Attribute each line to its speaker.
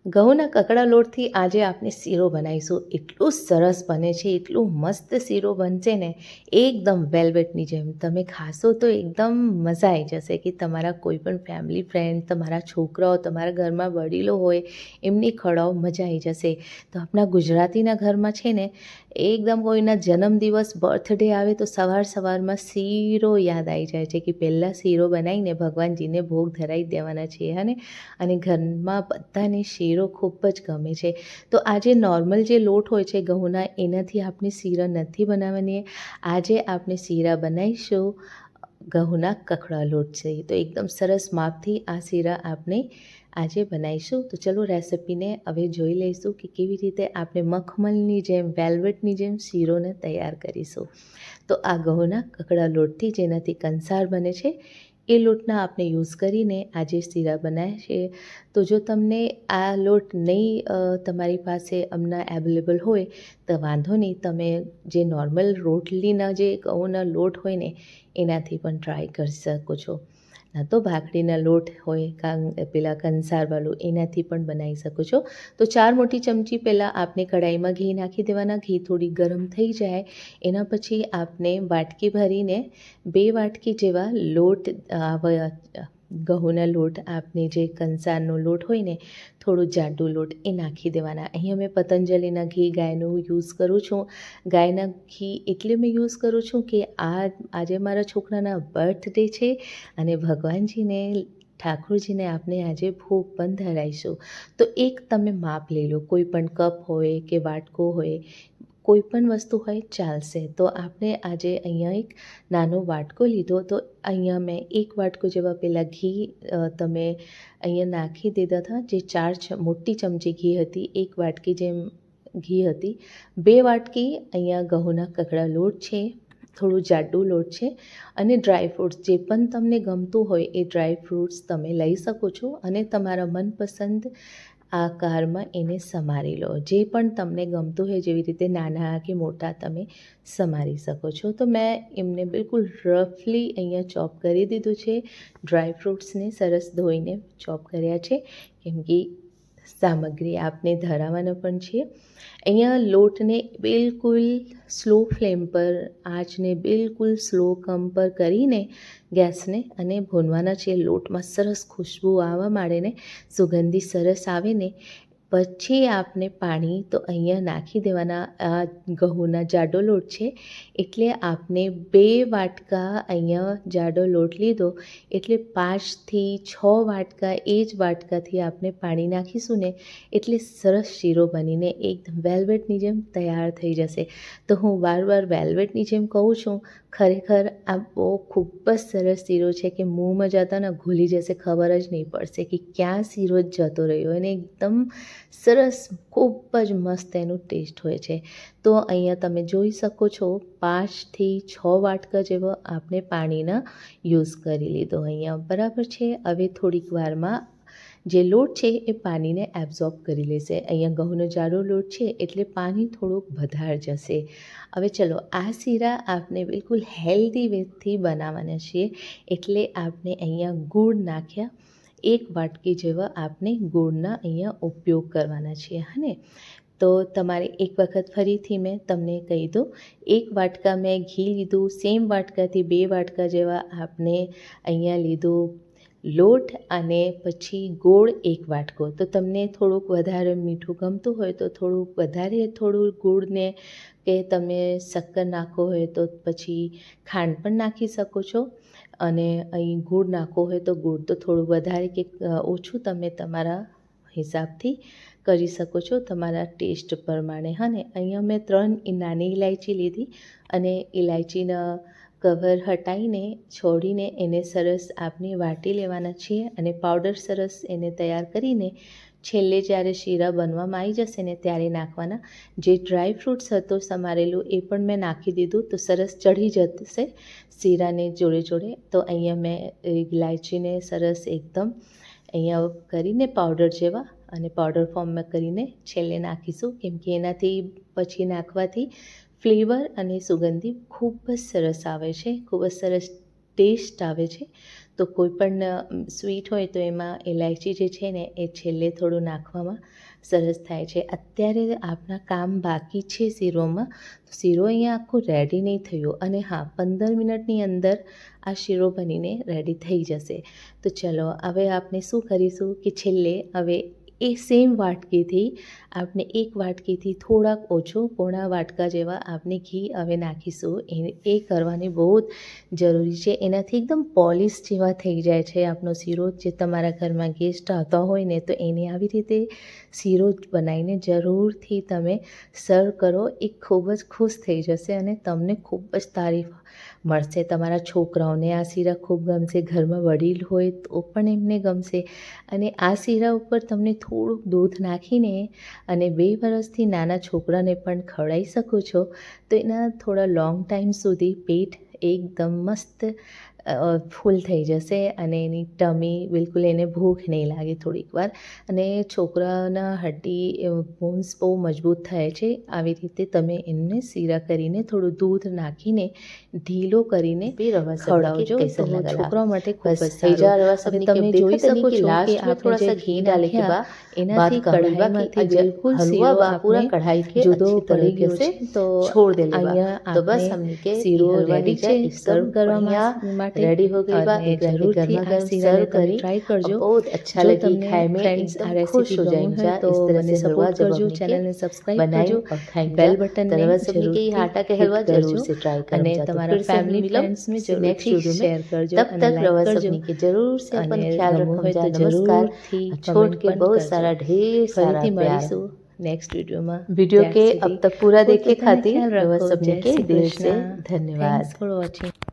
Speaker 1: ઘઉંના કકડા લોટથી આજે આપણે શીરો બનાવીશું. એટલું સરસ બને છે, એટલું મસ્ત શીરો બનશે ને, એકદમ વેલ્વેટની જેમ. તમે ખાશો તો એકદમ મજા આવી જશે કે તમારા કોઈ પણ ફેમિલી ફ્રેન્ડ, તમારા છોકરાઓ, તમારા ઘરમાં વડીલો હોય એમની ખવડાવો, મજા આવી જશે. તો આપણા ગુજરાતીના ઘરમાં છે ને, એકદમ કોઈના જન્મદિવસ, બર્થડે આવે તો સવારમાં શીરો યાદ આવી જાય છે કે પહેલાં શીરો બનાવીને ભગવાનજીને ભોગ ધરાવી દેવાના છીએ અને ઘરમાં બધાને શીરો ખૂબ જ ગમે છે. તો આજે નોર્મલ જે લોટ હોય છે ઘઉંના, એનાથી આપણે શીરા નથી બનાવવાની. આજે આપણે શીરા બનાવીશું ઘઉંના કકડા લોટ છે. તો એકદમ સરસ માપથી આ શીરા આપણે આજે બનાવીશું. તો ચલો રેસિપીને હવે જોઈ લઈશું કે કેવી રીતે આપણે મખમલની જેમ, વેલ્વેટની જેમ શીરોને તૈયાર કરીશું. તો આ ઘઉંના કકડા લોટથી, જેનાથી કંસાર બને છે, એ લોટના આપણે યુઝ કરીને આજે શીરા બનાવ્યા છે. તો જો તમને આ લોટ નહીં તમારી પાસે હમણાં અવેલેબલ હોય તો વાંધો નહીં, તમે જે નોર્મલ રોટલીના જે ઘઉંના લોટ હોય ને એનાથી પણ ટ્રાય કરી શકો છો. ના તો ભાખરીના લોટ હોય, પેલા કંસારવાળું, એનાથી પણ બનાવી શકો છો. તો 4 મોટી ચમચી પહેલાં આપણે કઢાઈમાં ઘી નાખી દેવાના. ઘી થોડી ગરમ થઈ જાય એના પછી આપણે વાટકી ભરીને 2 વાટકી જેવા લોટ, ઘઉંના લોટ, આપણે જે કંસારનો લોટ હોય ને, થોડું જાડું લોટ, એ નાખી દેવાના. અહીં મેં પતંજલિના ઘી ગાયનું યુઝ કરું છું. ગાયના ઘી એટલે મેં યુઝ કરું છું કે આજે મારા છોકરાના બર્થડે છે અને ભગવાનજીને, ઠાકોરજીને આપણે આજે ભોગ પણ ધરાવીશું. તો એક તમે માપ લઈ લો, કોઈ પણ કપ હોય કે વાટકો હોય, કોઈ પણ વસ્તુ હોય ચાલશે. તો આપણે આજે અહીંયા એક નાનો વાટકો લીધો. તો અહીંયા મેં 1 વાટકો જેવા પહેલાં ઘી તમે અહીંયા નાખી દીધા હતા. જે 4 મોટી ચમચી ઘી હતી, 1 વાટકી જેમ ઘી હતી. 2 વાટકી અહીંયા ઘઉંના કકડા લોટ છે, થોડું જાડું લોટ છે, અને ડ્રાયફ્રૂટ્સ જે પણ તમને ગમતું હોય એ ડ્રાયફ્રૂટ્સ તમે લઈ શકો છો અને તમારા મનપસંદ આકારમાં એને સમારી લો. જે પણ તમને ગમતું હોય, જેવી રીતે નાના કે મોટા તમે સમારી શકો છો. તો મેં એમને બિલકુલ રફલી અહીંયા ચોપ કરી દીધું છે. ડ્રાયફ્રૂટ્સને સરસ ધોઈને ચોપ કર્યા છે, કેમ કે સામગ્રી આપણે ધરાવવાના પણ છીએ. અહીંયા લોટને બિલકુલ સ્લો ફ્લેમ પર, આંચને બિલકુલ સ્લો કમ પર કરીને ગેસને અને ભૂનવાના છે. લોટમાં સરસ ખુશ્બુ આવવા માંડે ને, સુગંધી સરસ આવે ને પછી આપણે પાણી તો અહીંયા નાખી દેવાના. આ ઘઉંના જાડો લોટ છે એટલે આપણે 2 વાટકા અહીંયા જાડો લોટ લીધો એટલે 5થી 6 વાટકા એ જ વાટકાથી આપણે પાણી નાખીશું ને, એટલે સરસ શીરો બનીને એકદમ વેલ્વેટની જેમ તૈયાર થઈ જશે. તો હું વારવાર વેલ્વેટની જેમ કહું છું, ખરેખર આ બહુ ખૂબ જ સરસ શીરો છે કે મોંમાં જતા ને ઘૂલી જશે, ખબર જ નહીં પડશે કે ક્યાં શીરો જ જતો રહ્યો. અને એકદમ સરસ, ખૂબ જ મસ્ત એનું ટેસ્ટ હોય છે. તો અહીંયા તમે જોઈ શકો છો 5થી 6 વાટકા જેવો આપણે પાણીના યુઝ કરી લીધો અહીંયા, બરાબર છે. હવે થોડીક વારમાં જે લોટ છે એ પાણીને એબ્ઝોર્બ કરી લેશે. અહીંયા ઘઉંનો જાડો લોટ છે એટલે પાણી થોડુંક વધારે જશે. હવે ચલો, આ શીરા આપણે બિલકુલ હેલ્ધી વેથી બનાવવાના છીએ એટલે આપણે અહીંયા ગૂળ નાખ્યા. 1 વાટકી જેવા આપણે ગૂળના અહીંયા ઉપયોગ કરવાના છીએ, હને. તો તમારે એક વખત ફરીથી મેં તમને કહી દઉં, 1 વાટકા મેં ઘી લીધું, સેમ વાટકાથી 2 વાટકા જેવા આપણે અહીંયા લીધું લોટ, અને પછી ગોળ 1 વાટકો. તો તમને થોડુંક વધારે મીઠું ગમતું હોય તો થોડુંક વધારે, થોડું ગોળને, કે તમે શક્કર નાખો હોય તો પછી ખાંડ પણ નાખી શકો છો. અને અહીં ગૂળ નાખવો હોય તો ગૂળ તો થોડું વધારે કે ઓછું તમે તમારા હિસાબથી કરી શકો છો, તમારા ટેસ્ટ પ્રમાણે, હને. અહીંયા મેં 3 નાની ઇલાયચી લીધી અને ઇલાયચીના કવર હટાવીને, છોડીને એને સરસ આપણે વાટી લેવાના છીએ અને પાવડર સરસ એને તૈયાર કરીને છેલ્લે જ્યારે શીરા બનવામાં આવી જશે ને ત્યારે નાખવાના. જે ડ્રાયફ્રૂટ્સ હતો સમારેલું એ પણ મેં નાખી દીધું તો સરસ ચઢી જશે શીરાને જોડે જોડે. તો અહીંયા મેં ઇલાયચીને સરસ એકદમ અહીંયા કરીને પાવડર જેવા, અને પાવડર ફોર્મમાં કરીને છેલ્લે નાખીશું, કેમ કે એનાથી પછી નાખવાથી ફ્લેવર અને સુગંધી ખૂબ જ સરસ આવે છે, ખૂબ જ સરસ ટેસ્ટ આવે છે. તો તો કોઈ પણ સ્વીટ હોય તો એમાં ઇલાયચી જે છે ને એ છેલ્લે થોડું નાખવામાં સરસ થાય છે. અત્યારે આપણા કામ બાકી છે શીરોમાં, તો શીરો અહીંયા આખો રેડી નહીં થયો, અને હા 15 મિનિટની અંદર આ શીરો બનીને રેડી થઈ જશે. તો ચલો હવે આપણે શું કરીશું કે છેલ્લે હવે એ સેમ વાટકીથી આપણે એક વાટકીથી થોડાક ઓછું પોણા વાટકા જેવા આપણે ઘી હવે નાખીશું. એ કરવાની બહુ જ જરૂરી છે. એનાથી એકદમ પોલિશ જેવા થઈ જાય છે આપણો શીરો. જે તમારા ઘરમાં ગેસ્ટ આવતા હોય ને તો એને આવી રીતે શીરો બનાવીને જરૂરથી તમે સર્વ કરો. એ ખૂબ જ ખુશ થઈ જશે અને તમને ખૂબ જ તારીફ મળશે. તમારા છોકરાઓને આ શીરા ખૂબ ગમશે, ઘરમાં વડીલ હોય તો પણ એમને ગમશે. અને આ શીરા ઉપર તમને થોડુંક દૂધ નાખીને અને 2 વર્ષથી નાના છોકરાને પણ ખવડાવી શકો છો. તો એના થોડા લોંગ ટાઈમ સુધી પેટ એકદમ મસ્ત ફૂલ થઈ જશે અને એની ટમી બિલકુલ એને ભૂખ નહીં લાગે થોડીક વાર. અને છોકરાના હડ્ડી બોન્સ બહુ મજબૂત થાય છે. આવી રીતે તમે એમને શીરા કરીને થોડું દૂધ નાખીને ઢીલો કરીને ખવડાવજો. તો છોકરાઓ માટે ખૂબ જ સારું. તમે જોઈ શકો છો કે આપણે જે ઘી નાખ્યા એનાથી કઢાઈમાંથી બિલકુલ શીરો આપણે જુદો પડી ગયો છે. તો અહીંયા આપણે શીરો રેડી છે સર્વ કરવા માટે रेडी हो गई बात जरूर आ सीरा करी ट्राई करजो. बहुत अच्छा लगी खाए में, एकदम खुश हो जाएंगे. तो मैंने सपोर्ट करजो, चैनल ने सब्सक्राइब करजो, बेल बटन ने जरूर के आटा के हलवा जरूर से ट्राई करना. અને તમારા ફેમિલી ફ્રેન્ડ્સ में जरूर શેર करजो. तब तक रवा सबनी के जरूर से अपन ख्याल रखो. नमस्कार. छोड़ के बहुत सारा ढेर सारा प्यार. नेक्स्ट वीडियो के अब तक पूरा देखे खातिर रवा सबनी के दिल से धन्यवाद. Thanks for watching.